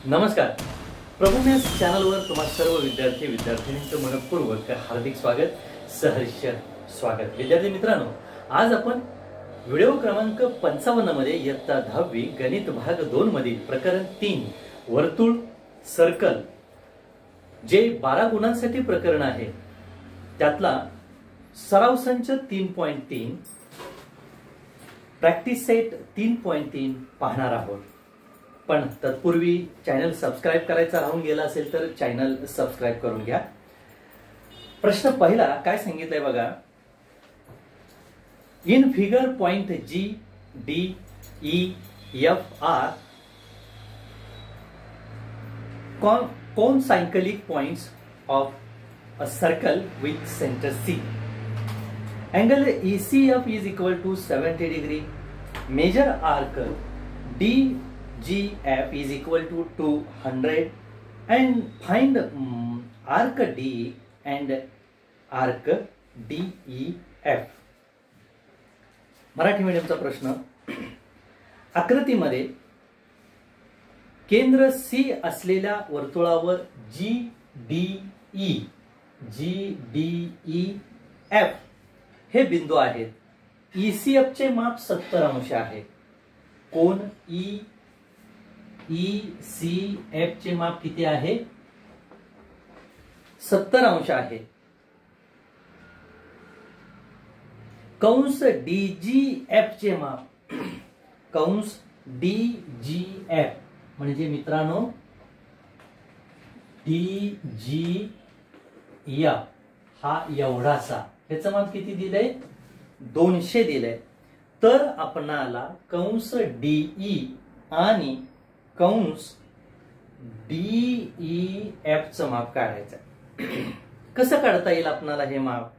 नमस्कार. प्रभुमेस चॅनलवर तुम्हा सर्व विद्यार्थ्यांचं मनपूर्वक हार्दिक स्वागत, सहर्ष स्वागत. विद्यार्थी मित्रांनो, आज आपण व्हिडिओ क्रमांक 55 मध्ये इयत्ता 10वी गणित भाग 2 मधील प्रकरण 3 वर्तुळ सर्कल जे 12 गुणांसाठी प्रकरण आहे त्यातला सराव संच 3.3 प्रॅक्टिस सेट 3.3 पाहणार आहोत. पण तत्पूर्वी चॅनल सबस्क्राइब करायचा राहून गेला असेल तर चॅनल सबस्क्राइब करून घ्या. प्रश्न पहिला काय सांगितलंय बघा. In figure point G, D, E, F are concentric points of a circle with center C. Angle ECF is equal to 70 degree. Measure arc DGF is equal to 200 and find arc D and arc DEF. Marathi मीडियमचा प्रश्न. आकृतीमध्ये केंद्र C असलेल्या वर्तुळावर GDEF हे बिंदू आहेत. ECF चे माप 70 अंश आहे. कोन ECF चे माप किती आहे? 70 अंश आहे. कंस DGF चे माप, कंस DGF म्हणजे मित्रांनो DGF हा एवढासा, ह्याचं माप किती दिलंय? 200 दिलंय. तर आपणाला कंस DE आणि कंस DEF चं माप काढायचं. कसं काढता येईल आपणाला हे माप?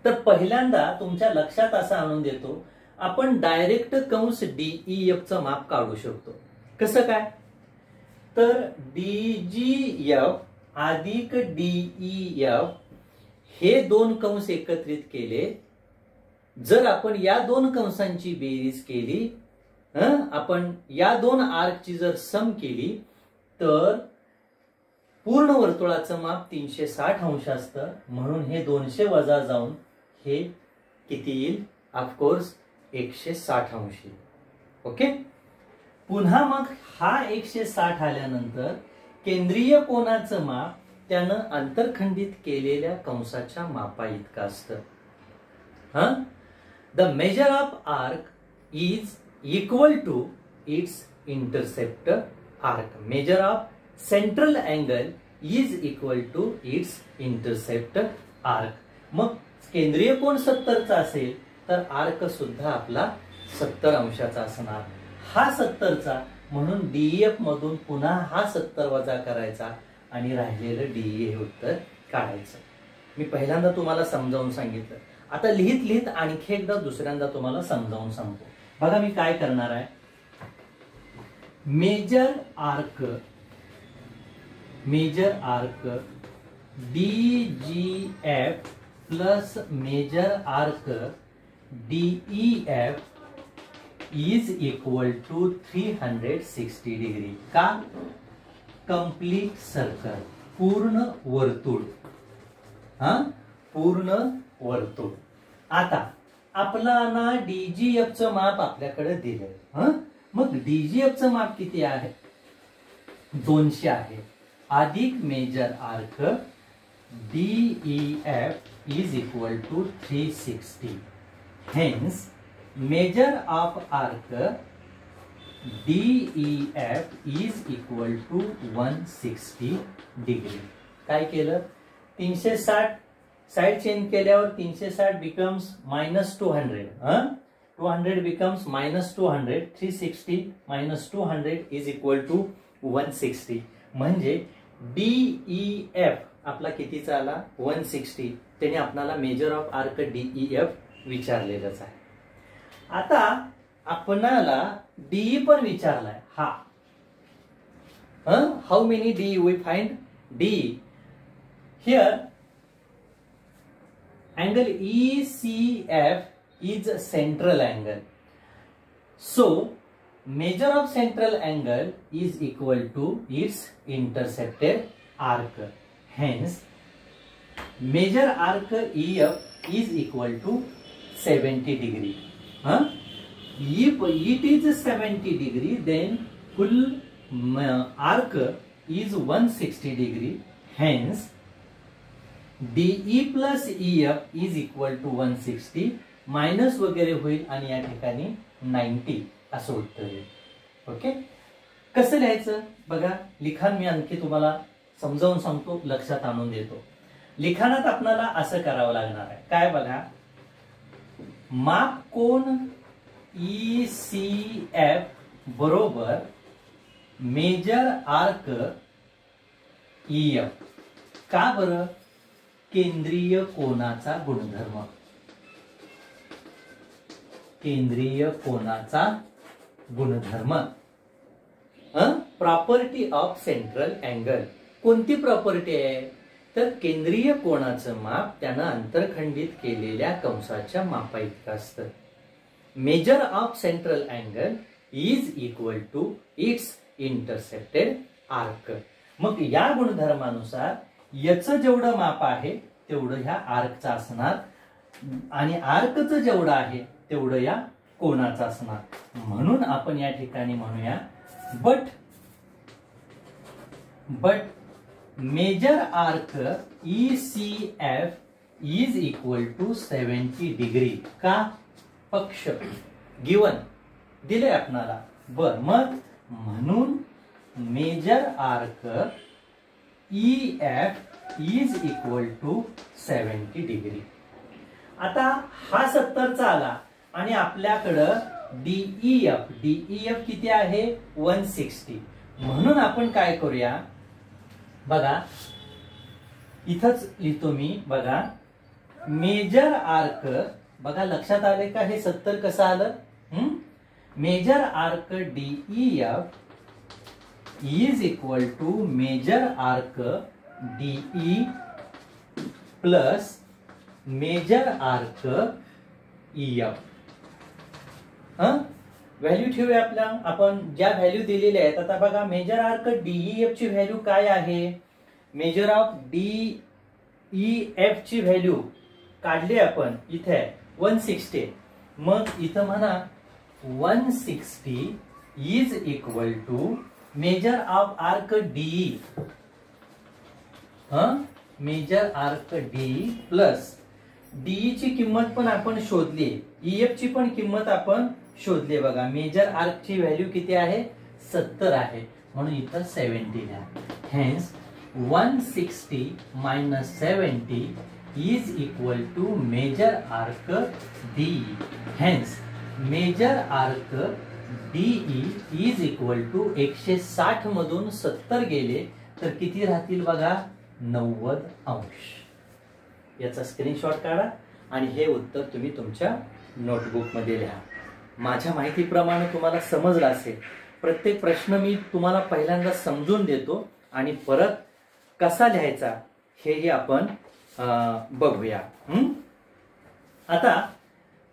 तर पहिल्यांदा तुमच्या लक्षात असं आणून देतो, आपण डायरेक्ट कंस DEF चं माप काढू शकतो. कसं काय? तर DGF अधिक DEF हे दोन कंस एकत्रित केले. जर आपण या दोन कंसांची बेरीज केली, आपण या दोन आर्कची जर सम केली तर पूर्ण वर्तुळाचं माप 360 अंश असतं. म्हणून हे 200 वजा जाऊन हे किती येईल? ऑफकोर्स 160 अंश येईल. ओके. पुन्हा मग हा 160 आल्यानंतर केंद्रीय कोनाचं माप त्यानं अंतरखंडित केलेल्या कंसाच्या मापा इतकं असतं. The measure of arc is equal to its intercept arc. Measure of central angle is equal to its intercept arc. मग केंद्रीय कोन 70 चा असेल तर आर्क सुद्धा आपला 70 अंशाचा असणार. हा 70 चा, म्हणून DEF मधून पुन्हा हा 70 वजा करायचा आणि राहिलेलं DE हे उत्तर काढायचं. मी पहिल्यांदा तुम्हाला समजावून सांगितलं. आता लिहित लिहित आणखी एकदा दुसऱ्यांदा तुम्हाला समजावून सांगतो. बघा मी काय करणार आहे. Major arc DGF plus major arc DEF is equal to 360 degree. का? कंप्लीट सर्कल, पूर्ण वर्तुळ. पूर्ण वर्तुळ. आता आपल्याला DGF चं माप आपल्याकडे दिलंय. मग DGF चं माप किती आहे? 200 आहे. अधिक major arc DEF is equal to 360. Hence major of arc DEF is equal to 160 degree. काय केलं? 360 साइड चेंज केल्यावर 360 becomes -200. 200 becomes -200. 360 -200 is equal to 160. म्हणजे DEF आपला कितीचा आला? 160. त्याने आपल्याला मेजर ऑफ आर्क DEF विचारलेलंच आहे. आता आपणाला DE पण विचारलाय. How many DE we find DE. Here angle ECF is central angle. So measure of central angle is equal to its intercepted arc. Hence measure arc EF is equal to 70 degree. If it is 70 degree, then full arc is 160 degree. Hence, DE plus EF is equal to 160 minus वगैरे होईल आणि या ठिकाणी 90 असं उत्तर येईल. Okay, कसं लिहायचं बघा. लिखाण मी आणखी तुम्हाला समजावून सांगतो, लक्षात आणून देतो. लिखाणात आपल्याला असं करावं लागणार आहे. काय बघा, माप कोन ECF बरोबर मेजर आर्क EF. का बरं? केंद्रीय कोनाचा गुणधर्म. केंद्रीय कोनाचा गुणधर्म. Property of central angle. कोणती प्रॉपर्टी आहे? तर केंद्रीय कोनाचं माप त्यानं अंतरखंडित केलेल्या कंसाच्या मापा इतकं असतं. Measure of central angle is equal to its intercepted arc. मग या गुणधर्मानुसार याचं जेवढं माप आहे तेवढं ह्या आर्कचं असणार आणि आर्कचं जेवढं आहे तेवढं या कोनाचं असणार. म्हणून आपण या ठिकाणी म्हणूया but measure arc ECF is equal to 70 degree. का? पक्ष गिवन दिले आपणाला. बर, मग म्हणून major arc EF is equal to 70 degree. आता हा 70चा आला आणि आपल्याकडं DEF किती आहे? 160. म्हणून आपण काय करूया बघा, इथंच लिहितो मी. बघा, मेजर आर्क, बघा लक्षात आले का हे 70 कसं आलं? Measure arc DEF is equal to major arc DE plus major arc EF. Value ठेवूया आपल्या. आपण ज्या व्हॅल्यू दिलेल्या आहेत. आता बघा, मेजर आर्क DEF ची व्हॅल्यू काय आहे? मेजर ऑफ DEF ची व्हॅल्यू काढली आपण, इथे 160. मग इथं म्हणा 160 is equal to measure of arc DE. Measure arc DE plus DE ची किंमत पण आपण शोधली, EF ची पण किंमत आपण शोधली. बघा, मेजर आर्क ची व्हॅल्यू किती आहे? 70 आहे. म्हणून इथं 70 लिहा. Hence 160 minus 70 is equal to major arc DE. Hence measure arc DE is equal to 160 मधून 70 गेले तर किती राहतील बघा? 90 अंश. याचा स्क्रीनशॉट काढा आणि हे उत्तर तुम्ही तुमच्या नोटबुक मध्ये लिहा. माझ्या माहितीप्रमाणे तुम्हाला समजलं असेल. प्रत्येक प्रश्न मी तुम्हाला पहिल्यांदा समजून देतो आणि परत कसा लिहायचा हेही आपण बघूया. आता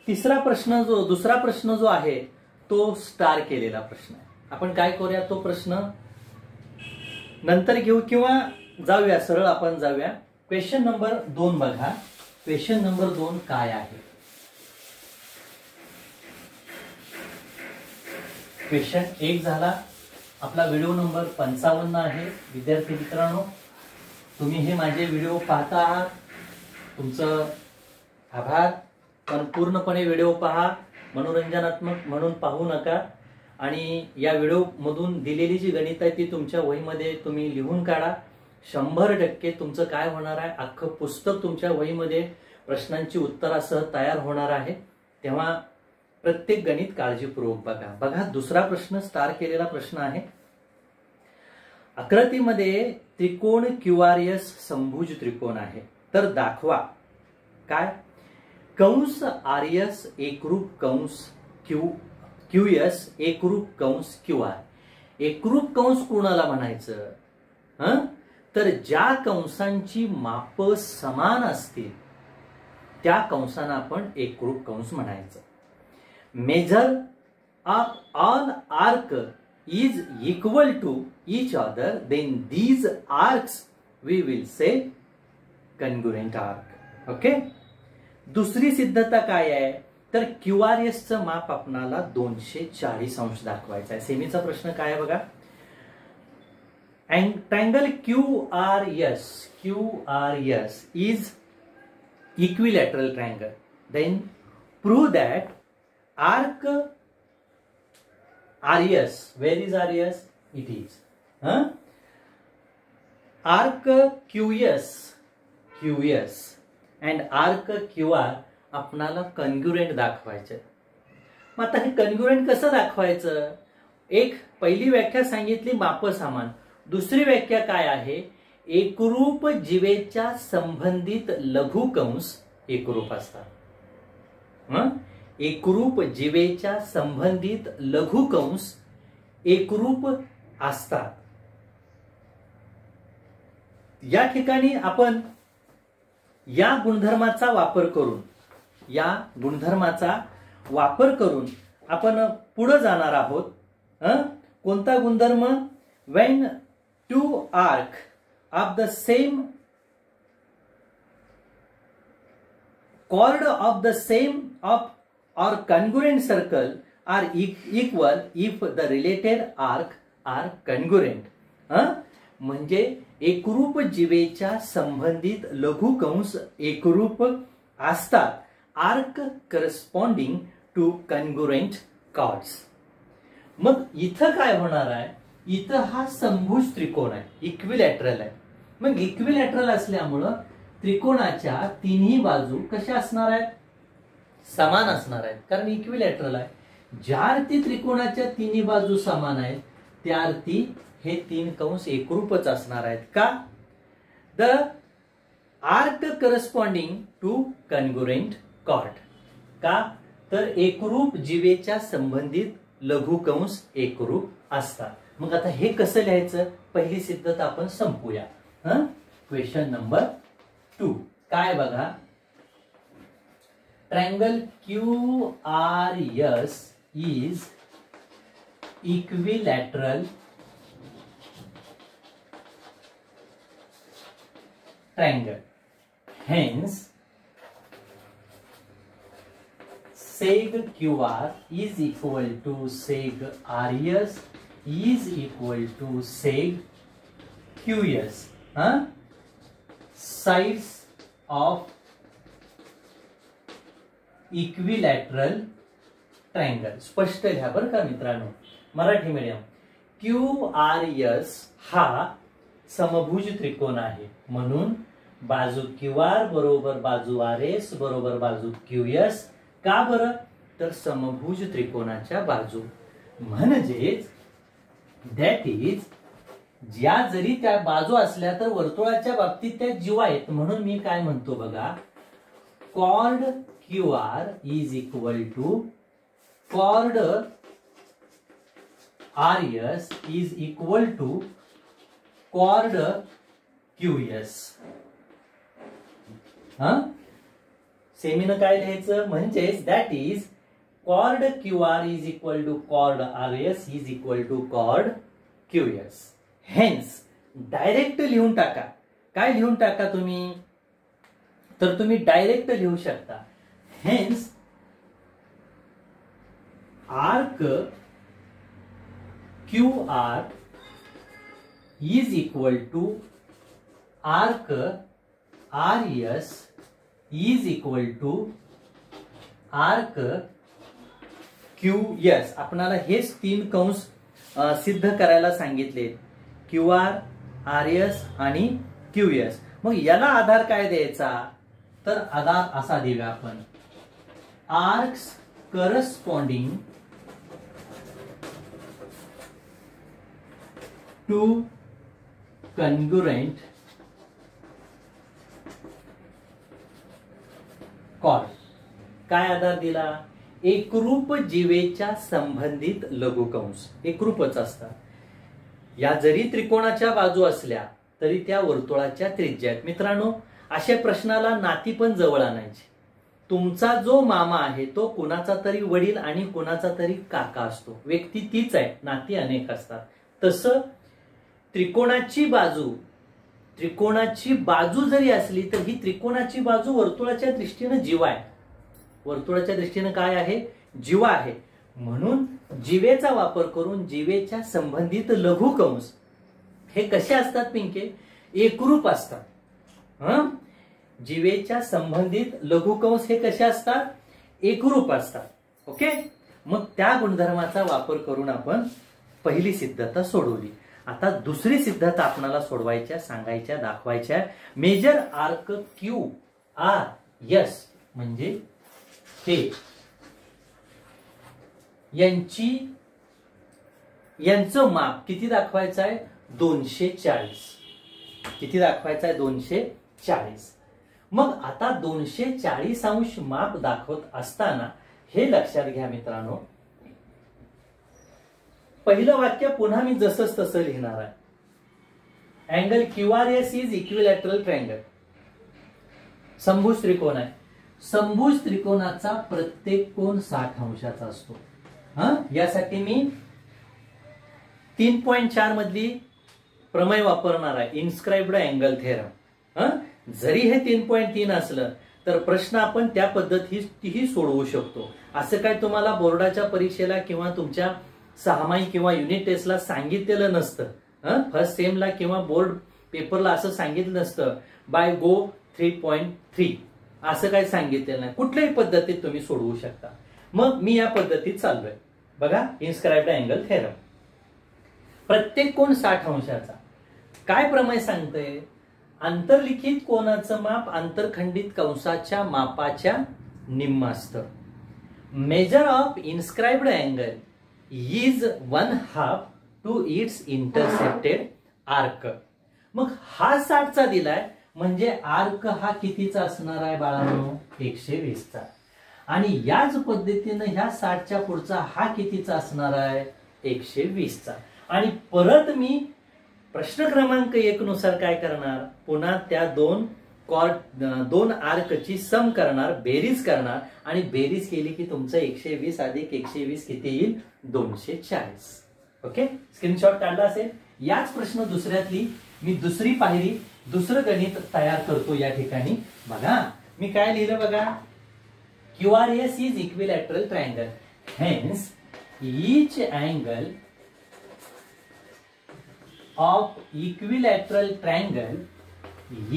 दुसरा प्रश्न जो आहे तो स्टार केलेला प्रश्न आहे. आपण काय करूया, तो प्रश्न नंतर घेऊ किंवा जाऊया, सरळ आपण जाऊया. क्वेश्चन नंबर 2 बघा. क्वेश्चन नंबर 2 काय आहे? क्वेश्चन 1 झाला. आपला व्हिडिओ नंबर 55 आहे. विद्यार्थी मित्रांनो, तुम्ही हे माझे व्हिडिओ पाहता आहात, तुमचं आभार. पण पूर्णपणे व्हिडिओ पहा, मनोरंजनात्मक म्हणून पाहू नका. आणि या व्हिडिओ मधून दिलेली जी गणित आहे ती तुमच्या वहीमध्ये तुम्ही लिहून काढा. 100% तुमचं काय होणार आहे, अख्खं पुस्तक तुमच्या वहीमध्ये प्रश्नांची उत्तरासह तयार होणार आहे. तेव्हा प्रत्येक गणित काळजीपूर्वक बघा. बघा, दुसरा प्रश्न स्टार केलेला प्रश्न आहे. आकृतीमध्ये त्रिकोण QRS समभुज त्रिकोण आहे, तर दाखवा. काय? कंस RS एकरूप कंस QS एकरूप कंस QR. एकरूप कंस कोणाला म्हणायचं? तर ज्या कंसांची माप समान असतील त्या कंसांना आपण एकरूप कंस म्हणायचं. Measure all arc is equal to each other, then these arcs we will say congruent arc. Okay. दुसरी सिद्धता काय आहे तर QRS चं माप आपणाला 240 अंश दाखवायचं आहे. सेमीचा प्रश्न काय आहे बघा. Triangle QRS is equilateral triangle. Then prove that arc RS, where is RS? It is arc QS and arc QR आपणाला कन्ग्रुएंट दाखवायचे. मग आता हे कन्ग्रुएंट कसं दाखवायचं? एक पहिली व्याख्या सांगितली माप समान. दुसरी व्याख्या काय आहे? एकरूप जीवेच्या संबंधित लघुकंस एकरूप असतात. एकरूप जीवेच्या संबंधित लघुकंस एकरूप असतात. या ठिकाणी आपण या गुणधर्माचा वापर करून आपण पुढे जाणार आहोत. कोणता गुणधर्म? when two arc of the same chord of the same of or congruent circle are equal if the related arc are congruent. म्हणजे एकरूप जीवेच्या संबंधित लघुकंस एकरूप असतात. Arc corresponding to congruent chords. मग इथं काय होणार आहे? इथं हा समभुज त्रिकोण आहे, इक्विलॅटरल आहे. मग इक्विलॅटरल असल्यामुळं त्रिकोणाच्या तिन्ही बाजू कशा असणार आहेत? समान असणार आहेत, कारण इक्विलॅटरल आहे. ज्या अर्थी त्रिकोणाच्या तिन्ही बाजू समान आहेत त्या अर्थी हे तीन कंस एकरूपच असणार आहेत. का? The arc corresponding to congruent chord. का? तर एकरूप जीवेच्या संबंधित लघुकंस एकरूप असतात. मग आता हे कसं लिहायचं? पहिली सिद्धता आपण संपूया. क्वेश्चन नंबर 2 काय बघा. Triangle QRS is equilateral triangle. Hence, seg QR is equal to seg RS is equal to seg QS. Sides of equilateral triangle. स्पष्ट घ्या बरं का मित्रांनो, मराठी मीडियम. QRS हा समभुज त्रिकोण आहे, म्हणून बाजू QR बरोबर बाजू RS बरोबर बाजू QS. का बरं? तर समभुज त्रिकोणाच्या बाजू. म्हणजेच दॅट इज ज्या जरी त्या बाजू असल्या तर वर्तुळाच्या बाबतीत त्या जीवा आहेत. म्हणून मी काय म्हणतो बघा, chord QR is equal to chord RS is equal to chord QS. सेमीनं काय लिहायचं? म्हणजेच that is chord QR is equal to chord RS is equal to chord QS. Hence direct लिहून टाका. काय लिहून टाका तुम्ही? तर तुम्ही डायरेक्ट लिहू शकता. Hence arc QR is equal to arc RS is equal to arc QS. आपणाला हेच तीन कंस सिद्ध करायला सांगितले, QR, RS आणि QS. मग याला आधार काय द्यायचा? तर आधार असा देऊया आपण, arcs corresponding to congruent chord. काय आधार दिला? एकरूप जीवेच्या संबंधित लघुकंस एकरूपच असतात. या जरी त्रिकोणाच्या बाजू असल्या तरी त्या वर्तुळाच्या त्रिज्या आहेत. मित्रांनो, अशा प्रश्नाला नाती पण जवळ आणायची. तुमचा जो मामा आहे तो कुणाचा तरी वडील आणि कुणाचा तरी काका असतो. व्यक्ती तीच आहे, नाती अनेक असतात. तसं त्रिकोणाची बाजू जरी असली तर ही त्रिकोणाची बाजू वर्तुळाच्या दृष्टीने जीवा आहे. वर्तुळाच्या दृष्टीने काय आहे? जीवा आहे. म्हणून जीवेचा वापर करून जीवेच्या संबंधित लघुकंस हे कसे असतात पिंके? एकरूप असतात. जीवेच्या संबंधित लघुकंस हे कसे असतात? एकरूप असतात. ओके. मग त्या गुणधर्माचा वापर करून आपण पहिली सिद्धता सोडवली. आता दुसरी सिद्धता आपल्याला सोडवायच्या, सांगायच्या, दाखवायच्या. Measure arc Q R S म्हणजे हे यांचं माप किती दाखवायचं आहे? 240. किती दाखवायचं आहे? 240. मग आता 240 अंश माप दाखवत असताना हे लक्षात घ्या मित्रांनो, पहिलं वाक्य पुन्हा मी जसंच तसं लिहिणार आहे. Angle QRS is equilateral triangle. समभुज त्रिकोण आहे. समभुज त्रिकोणाचा प्रत्येक कोन 60 अंशाचा असतो. यासाठी मी 3.4 मधली प्रमेय वापरणार आहे, इन्स्क्राइब्ड अँगल थेरम. जरी हे 3.3 असलं तर प्रश्न आपण त्या पद्धतीही सोडवू शकतो. असं काय तुम्हाला बोर्डाच्या परीक्षेला किंवा तुमच्या 6माही किंवा युनिट टेस्टला सांगितलेलं नसतं. फर्स्ट सेमला किंवा बोर्ड पेपरला असं सांगितलं नसतं बाय गो 3.3 असं काय सांगितलेलं नाही. कुठल्याही पद्धतीत तुम्ही सोडवू शकता. मग मी या पद्धतीत चाललोय. बघा, इन्स्क्राइब्ड अँगल थेरम. प्रत्येक कोन 60 अंशाचा. काय प्रमेय सांगते? आंतरलिखित कोनाचं माप आंतरखंडित कंसाच्या मापाच्या निम्म असतं. Measure of inscribed angle is 1/2 to its intercepted arc. मग हा 60चा दिलाय म्हणजे आर्क हा कितीचा असणार आहे बाळांनो? 120चा. आणि याच पद्धतीनं ह्या 60च्या पुढचा हा कितीचा असणार आहे? 120चा. आणि परत मी प्रश्न क्रमांक 1 नुसार काय करणार? पुन्हा त्या दोन आर्कची सम करणार, बेरीज करणार. आणि बेरीज केली की तुमचं 120 अधिक 120 किती येईल? 240. ओके. स्क्रीनशॉट काढला असेल. याच प्रश्न दुसऱ्यातली मी दुसरी पायरी, दुसरं गणित तयार करतो या ठिकाणी. बघा मी काय लिहिलं बघा. QRS is equilateral triangle. Hence, each angle of equilateral triangle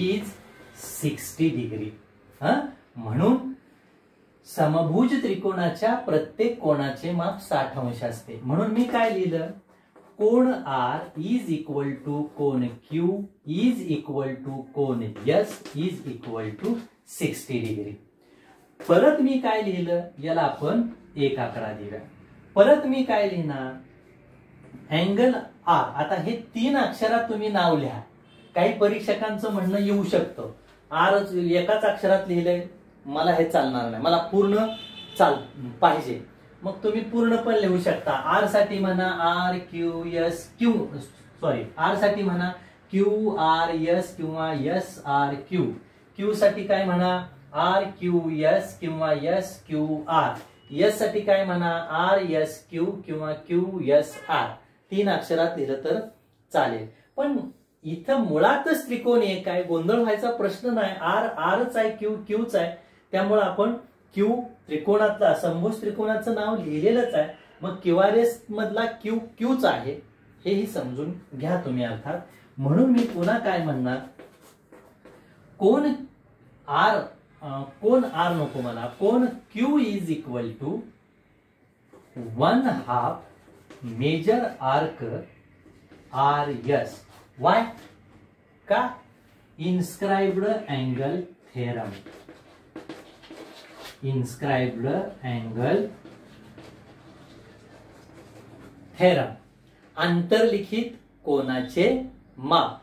is 60 degree. म्हणून समभुज त्रिकोणाच्या प्रत्येक कोणाचे माप 60 अंश असते. म्हणून मी काय लिहिलं? कोण R इज इक्वल टू कोण Q इज इक्वल टू कोण S is equal to 60 degree. परत मी काय लिहिलं? याला आपण 1 आकडा दिला. परत मी काय लिहिणार? Angle R. आता हे 3 अक्षरात तुम्ही नाव लिहा. काही परीक्षकांचं म्हणणं येऊ शकतं R एकाच अक्षरात लिहिलंय, मला हे चालणार नाही, मला पूर्ण पाहिजे. मग तुम्ही पूर्ण पण लिहू शकता. R साठी म्हणा R साठी म्हणा QRS किंवा SRQ. Q साठी काय म्हणा? RQS किंवा SQR. S साठी काय म्हणा? RSQ किंवा QSR. 3 अक्षरात लिहिलं तर चालेल. पण इथं मुळातच त्रिकोण एक आहे, गोंधळ व्हायचा प्रश्न नाही. Rच आहे, Qच आहे. त्यामुळे आपण Q त्रिकोणातला, समभुज त्रिकोणाचं नाव लिहिलेलंच आहे. मग QRS मधला Qच आहे, हेही समजून घ्या तुम्ही अर्थात. म्हणून मी पुन्हा काय म्हणणार? कोण R नको मला. कोण Q is equal to 1/2 major arc RS. Why? का? Inscribed angle theorem. Inscribed angle theorem. आंतरलिखित कोनाचे माप.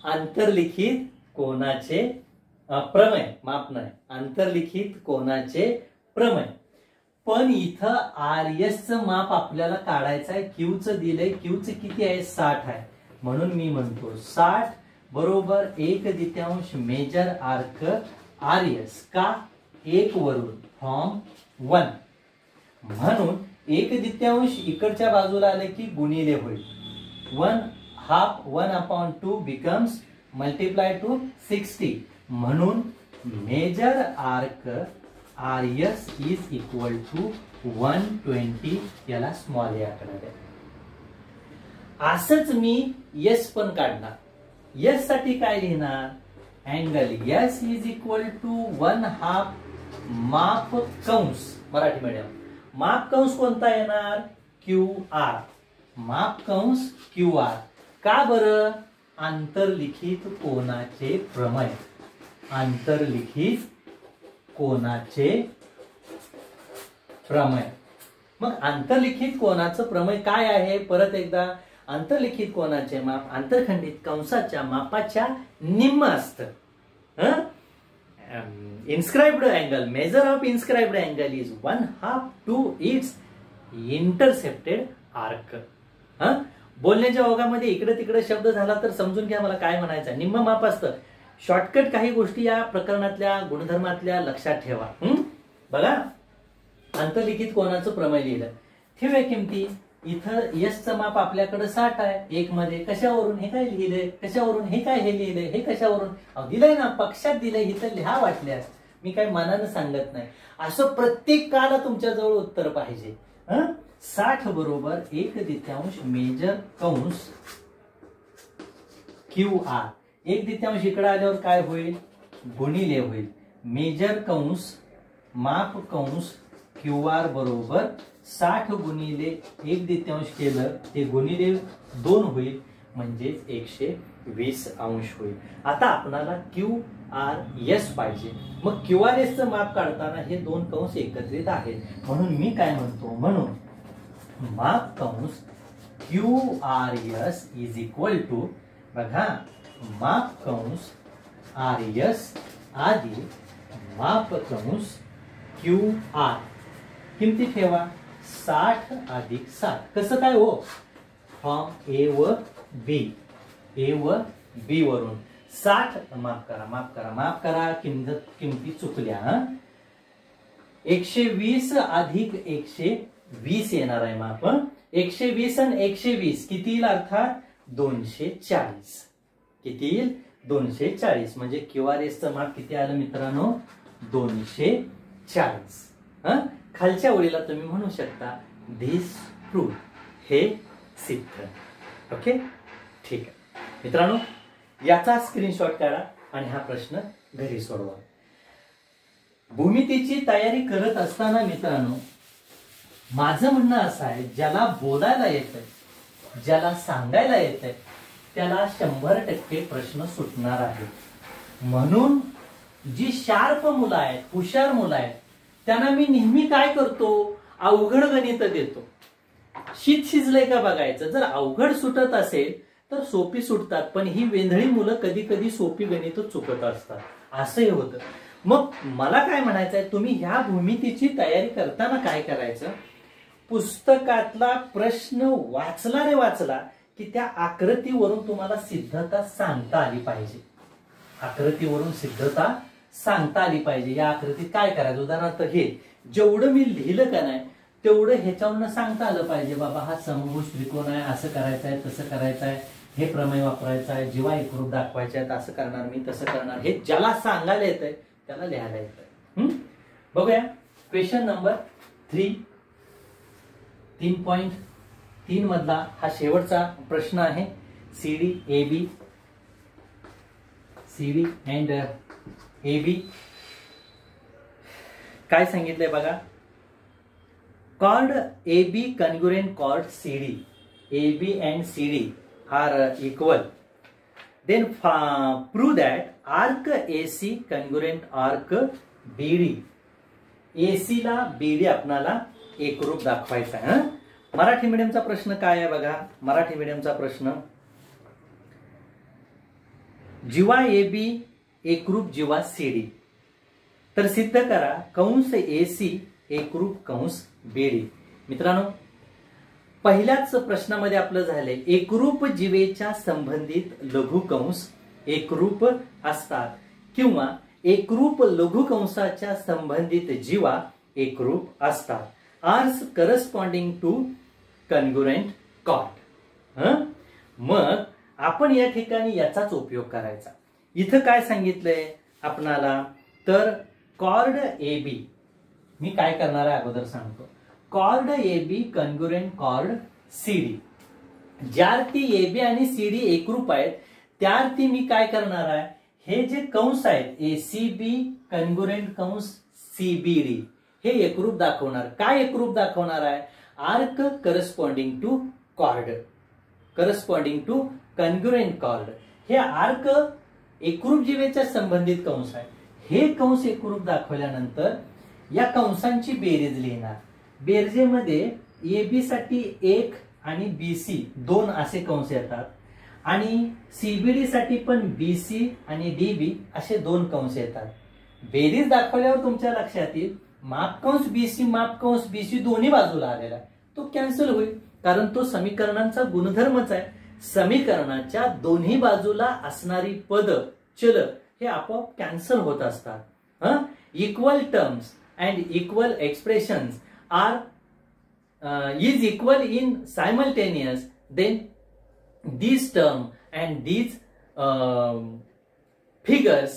आंतरलिखित कोनाचे प्रमेय, माप नाही, आंतरलिखित कोनाचे प्रमेय. पण इथं RSचं माप आपल्याला काढायचं आहे. Qचं दिलंय. Qचं किती आहे? 60 आहे. म्हणून मी म्हणतो 60 बरोबर 1/2 मेजर आर्क RS. का? 1 वरून फॉर्म 1 म्हणून 1/2 इकडच्या बाजूला आले की गुणिले होईल 1/2 1/2 becomes multiply to 60 म्हणून major arc RS is equal to 120 याला स्मॉल ए आकडा द्या. असंच मी S पण काढणार. S साठी काय लिहिणार angle S is equal to 1/2 माप कंस मराठी मीडियम माप कंस कोणता येणार QR माप कंस QR का बरं आंतरलिखित कोनाचे प्रमेय आंतरलिखित कोनाचे प्रमेय. मग आंतरलिखित कोनाचं प्रमेय काय आहे परत एकदा आंतरलिखित कोनाचे माप आंतरखंडित कंसाच्या मापाच्या निम्म असतं. Inscribed angle measure of inscribed angle is 1/2 to its intercepted arc. बोलण्याच्या ओघामध्ये इकडे तिकडे शब्द झाला तर समजून घ्या मला काय म्हणायचं निम्म माप असतं. शॉर्टकट काही गोष्टी या प्रकरणातल्या गुणधर्मातल्या लक्षात ठेवा. बघा आंतरलिखित कोनाचं प्रमेय लिहिलं ठेवूया किमती. इथं यसचं माप आपल्याकडे 60 आहे 1 मध्ये कशावरून हे काय लिहिलंय कशावरून हे काय हे लिहिलंय हे कशावरून दिलंय ना पक्षात दिलंय इथं लिहा वाटल्यास मी काही मनानं सांगत नाही. असं प्रत्येक काला तुमच्याजवळ उत्तर पाहिजे. 60 बरोबर 1/2 मेजर कंस QR 1/2 इकडे आल्यावर काय होईल गुणिले होईल मेजर कंस माप कंस QR बरोबर 60 गुणिले 1/2 केलं ते गुणिले 2 होईल म्हणजे 120 अंश होईल. आता आपल्याला QRS पाहिजे. मग QRS चं माप काढताना हे दोन कंस एकत्रित आहेत म्हणून मी काय म्हणतो म्हणून माप कंस QRS इज इक्वल टू बघा माप कंस RS आधी माप कंस QR किमती ठेवा 60 अधिक 60 कसं काय हो फॉर्म A व B वरून 60 माफ करा किमती चुकल्या 120 अधिक 120 येणार आहे माप 120 आणि 120 किती येईल अर्थात 240 किती येईल 240 म्हणजे QRS चं माप किती आलं मित्रांनो 240. खालच्या ओळीला तुम्ही म्हणू शकता धिस प्रूव्ह हे सिद्ध. ओके ठीक आहे मित्रांनो याचा स्क्रीनशॉट काढा आणि हा प्रश्न घरी सोडवा. भूमितीची तयारी करत असताना मित्रांनो माझं म्हणणं असं आहे ज्याला बोलायला येतंय ज्याला सांगायला येतंय त्याला 100% प्रश्न सुटणार आहे. म्हणून जी शार्प मुलं आहेत हुशार मुलं आहेत त्यांना मी नेहमी काय करतो अवघड गणित देतो. शीत शिजलंय का बघायचं. जर अवघड सुटत असेल तर सोपी सुटतात पण ही वेंधळी मुलं कधी कधी सोपी गणित चुकत असतात असंही होतं. मग मला काय म्हणायचंय तुम्ही ह्या भूमितीची तयारी करताना काय करायचं पुस्तकातला प्रश्न वाचला रे वाचला की त्या आकृतीवरून तुम्हाला सिद्धता सांगता आली पाहिजे. आकृतीवरून सिद्धता सांगता आली पाहिजे. या आकृतीत काय करायचं उदाहरणार्थ हे जेवढं मी लिहिलं का नाही तेवढं ह्याच्यावरून सांगता आलं पाहिजे बाबा हा समभुज त्रिकोण आहे असं करायचं आहे तसं करायचं आहे हे प्रमेय वापरायचं आहे जीवा एकरूप दाखवायचे आहेत असं करणार मी तसं करणार हे ज्याला सांगायला येतंय त्याला लिहायला येतंय. बघूया क्वेश्चन नंबर 3.3 मधला हा शेवटचा प्रश्न आहे. CD अँड AB काय सांगितलंय बघा chord AB congruent chord CD AB and CD are equal then prove that arc AC congruent arc BD AC ला BD आपणाला एकरूप दाखवायचा आहे. मराठी मीडियमचा प्रश्न काय आहे बघा मराठी मीडियमचा प्रश्न जीवा AB एकरूप जीवा CD तर सिद्ध करा कंस AC एकरूप कंस BD. मित्रांनो पहिल्याच प्रश्नामध्ये आपलं झालंय एकरूप जीवेच्या संबंधित लघु कंस एकरूप असतात किंवा एकरूप लघुकंसाच्या संबंधित जीवा एकरूप असतात. Arcs corresponding to congruent chord. मग आपण या ठिकाणी याचाच उपयोग करायचा. इथं काय सांगितलंय आपणाला, तर कॉर्ड ए बी, मी काय करणार आहे अगोदर सांगतो. Chord A B congruent chord C D. ज्यार्थी ए बी आणि सी डी एकरूप आहेत त्यार्थी मी काय करणार आहे, हे जे कंस आहेत ए सी बी कन्ग्रुएंट कंस सी बी डी हे एकरूप दाखवणार. काय एकरूप दाखवणार आहे, arc corresponding to chord, corresponding to congruent chord. हे आर्क एकरूप जीवेच्या संबंधित कंस आहे. हे कंस एकरूप दाखवल्यानंतर या कंसांची बेरीज लिहिणार. बेरजेमध्ये ए बी साठी 1 आणि बी सी 2 असे कंस येतात आणि सीबीडी साठी पण बी सी आणि डी बी असे 2 कंस येतात. बेरीज दाखवल्यावर तुमच्या लक्षात येईल मापकंस बीसी मापकंस बीसी दोन्ही बाजूला आलेला आहे, तो कॅन्सल होईल कारण तो समीकरणांचा गुणधर्मच आहे. समीकरणाच्या दोन्ही बाजूला असणारी पद चल हे आपोआप कॅन्सल होत असतात. Equal terms and equal expressions are is equal in simultaneous, then these term and these figures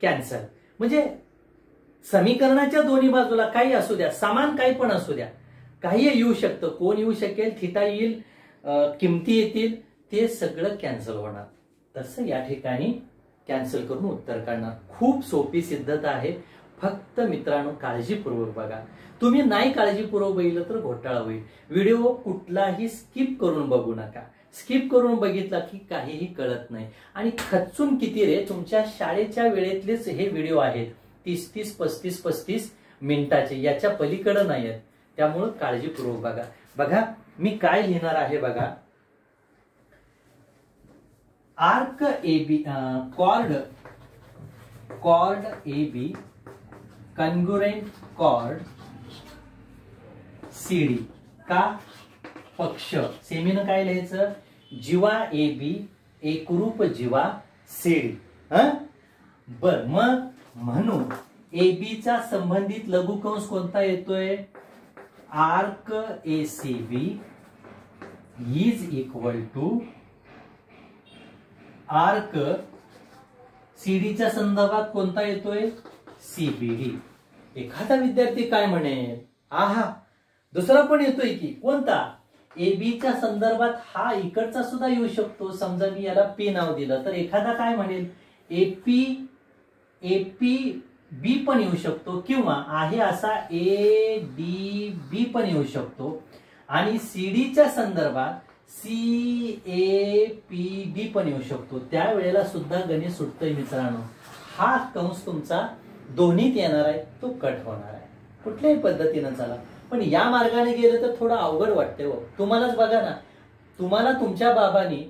cancel. म्हणजे समीकरणाच्या दोन्ही बाजूला काही असू द्या, समान काही पण असू द्या, काही येऊ शकतं, कोण येऊ शकेल, थिटा येईल, किमती येतील, ते सगळं कॅन्सल होणार. तसं या ठिकाणी कॅन्सल करून उत्तर काढणार. खूप सोपी सिद्धता आहे. फक्त मित्रांनो काळजीपूर्वक बघा. तुम्ही नाही काळजीपूर्वक बघितलं तर घोटाळा होईल. व्हिडिओ कुठलाही स्किप करून बघू नका. स्किप करून बघितला की काहीही कळत नाही. आणि खचून किती रे, तुमच्या शाळेच्या वेळेतलेच हे व्हिडिओ आहेत, 30-30, 35-35 मिनिटाचे, याच्या पलीकडे नाही आहेत. त्यामुळे काळजीपूर्वक बघा. बघा मी काय लिहिणार आहे बघा. Arc A B chord A B congruent chord CD का पक्ष सेमीनं काय लिहायचं, जीवा ए बी एकरूप जीवा सीडी. बर मग म्हणून ए बी चा संबंधित लघुकंस कोणता येतोय, arc A C B is equal to arc सीडीच्या संदर्भात कोणता येतोय, सीबीडी. एखादा विद्यार्थी काय म्हणेल, आहा दुसरा पण येतोय की कोणता, एबीच्या संदर्भात हा इकडचा सुद्धा येऊ शकतो. समजा मी याला पी नाव दिलं तर एखादा काय म्हणेल, एपी बी पण येऊ शकतो किंवा आहे असा ए डी बी पण येऊ शकतो. आणि सीडीच्या संदर्भात सी ए पी डी पण येऊ शकतो. त्यावेळेला सुद्धा गणित सुटतंय मित्रांनो. हा कंस तुमचा दोन्हीत येणार आहे, तो कट होणार आहे. कुठल्याही पद्धतीनं चला, पण या मार्गाने गेलं तर थोडं अवघड वाटते हो. तुम्हालाच बघा ना, तुम्हाला तुमच्या बाबांनी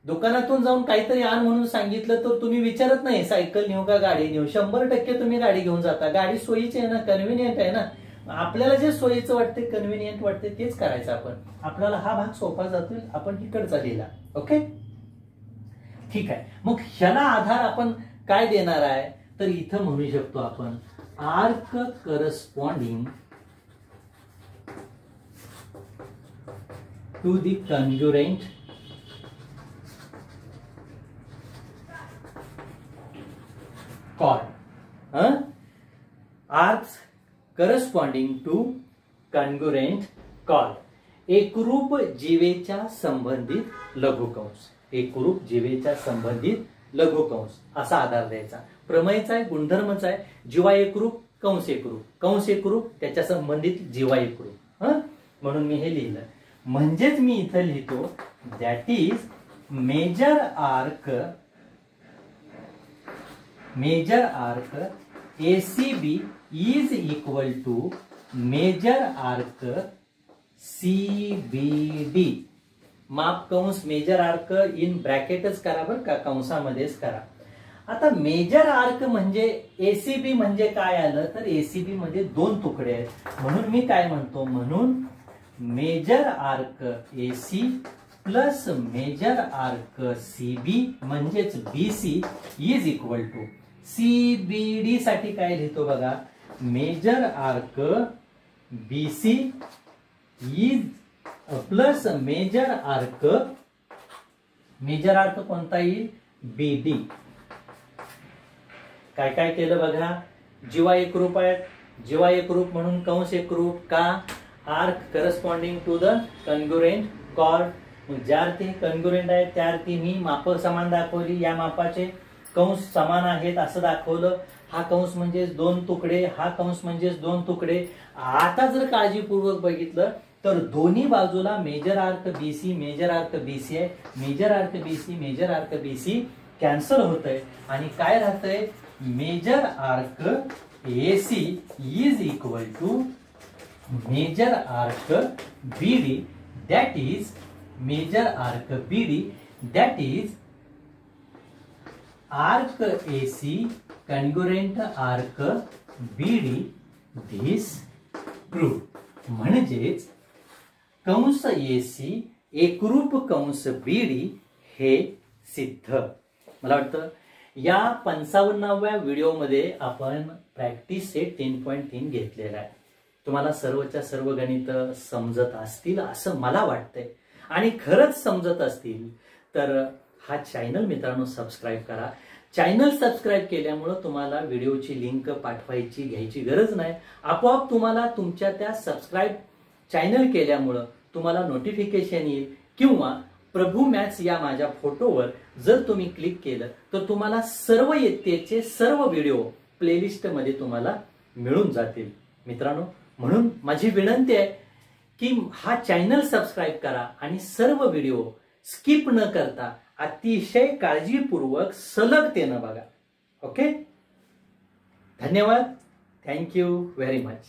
दुकानातून जाऊन काहीतरी आण म्हणून सांगितलं तर तुम्ही विचारत नाही सायकल नेऊ का गाडी नेऊ. 100% तुम्ही गाडी घेऊन जाता. गाडी सोयीची आहे ना, कन्व्हिनियंट आहे ना. आपल्याला जे सोयीचं वाटते, कन्व्हिनियंट वाटते तेच करायचं आपण. आपल्याला हा भाग सोपा जातोय, आपण इकडचा लिहिला. ओके ठीक आहे. मग ह्याला आधार आपण काय देणार आहे, तर इथं म्हणू शकतो आपण arc corresponding to the congruent chord. Arcs corresponding to congruent chord. एकरूप जीवेच्या संबंधित लघुकंस. एकरूप जीवेच्या संबंधित लघुकंस असा आधार द्यायचा. प्रमेयचा आहे, गुणधर्मचा आहे. जीवा एकरूप कंस एकरूप, कंस एकरूप त्याच्या संबंधित जीवा एकरूप. म्हणून मी हे लिहिलं. म्हणजेच मी इथं लिहितो that is major arc ACB is equal to major arc CBD. माप कंस मेजर आर्क इन ब्रॅकेटच करा बरं का, कंसामध्येच करा. आता मेजर आर्क म्हणजे एसीबी म्हणजे काय आलं, तर एसीबी मध्ये 2 तुकडे आहेत. म्हणून मी काय म्हणतो, म्हणून major arc AC plus major arc CB म्हणजेच BC is equal to. CBD साठी काय लिहितो बघा, major arc BC is plus major arc कोणता येईल, BD. काय काय केलं बघा, जीवा एकरूप आहेत, जीवा एकरूप म्हणून कंस एकरूप का, arc corresponding to the congruent chord. ज्या अर्थी कन्ग्रुएंट आहे त्या अर्थी मी माप समान दाखवली, या मापाचे कंस समान आहेत असं दाखवलं. हा कंस म्हणजे 2 तुकडे, हा कंस म्हणजे 2 तुकडे. आता जर काळजीपूर्वक बघितलं तर दोन्ही बाजूला major arc BC major arc BC आहे, major arc BC major arc BC cancel होतंय आणि काय राहतंय, major arc AC is equal to major arc BD that is major arc BD that is arc AC congruent arc BD this true. म्हणजेच कंस AC एकरूप कंस BD हे सिद्ध. मला वाटतं या 55व्या व्हिडिओमध्ये आपण प्रॅक्टिस सेट 10.3 घेतलेला आहे. तुम्हाला सर्वच्या सर्व गणित समजत असतील असं मला वाटतंय आणि खरंच समजत असतील तर हा चॅनल मित्रांनो सबस्क्राईब करा. चॅनल सबस्क्राईब केल्यामुळे तुम्हाला व्हिडिओची लिंक पाठवायची घ्यायची गरज नाही, आपोआप तुम्हाला तुमच्या त्या सबस्क्राईब चॅनल केल्यामुळे तुम्हाला नोटिफिकेशन येईल किंवा प्रभू मॅथ्स या माझ्या फोटोवर जर तुम्ही क्लिक केलं तर तुम्हाला सर्व इयत्तेचे सर्व व्हिडिओ प्लेलिस्ट मध्ये तुम्हाला मिळून जातील. मित्रांनो, म्हणून माझी विनंती आहे की हा चॅनल सबस्क्राईब करा आणि सर्व व्हिडिओ स्किप न करता अतिशय काळजीपूर्वक सलगतेनं बघा. ओके, धन्यवाद. Thank you very much.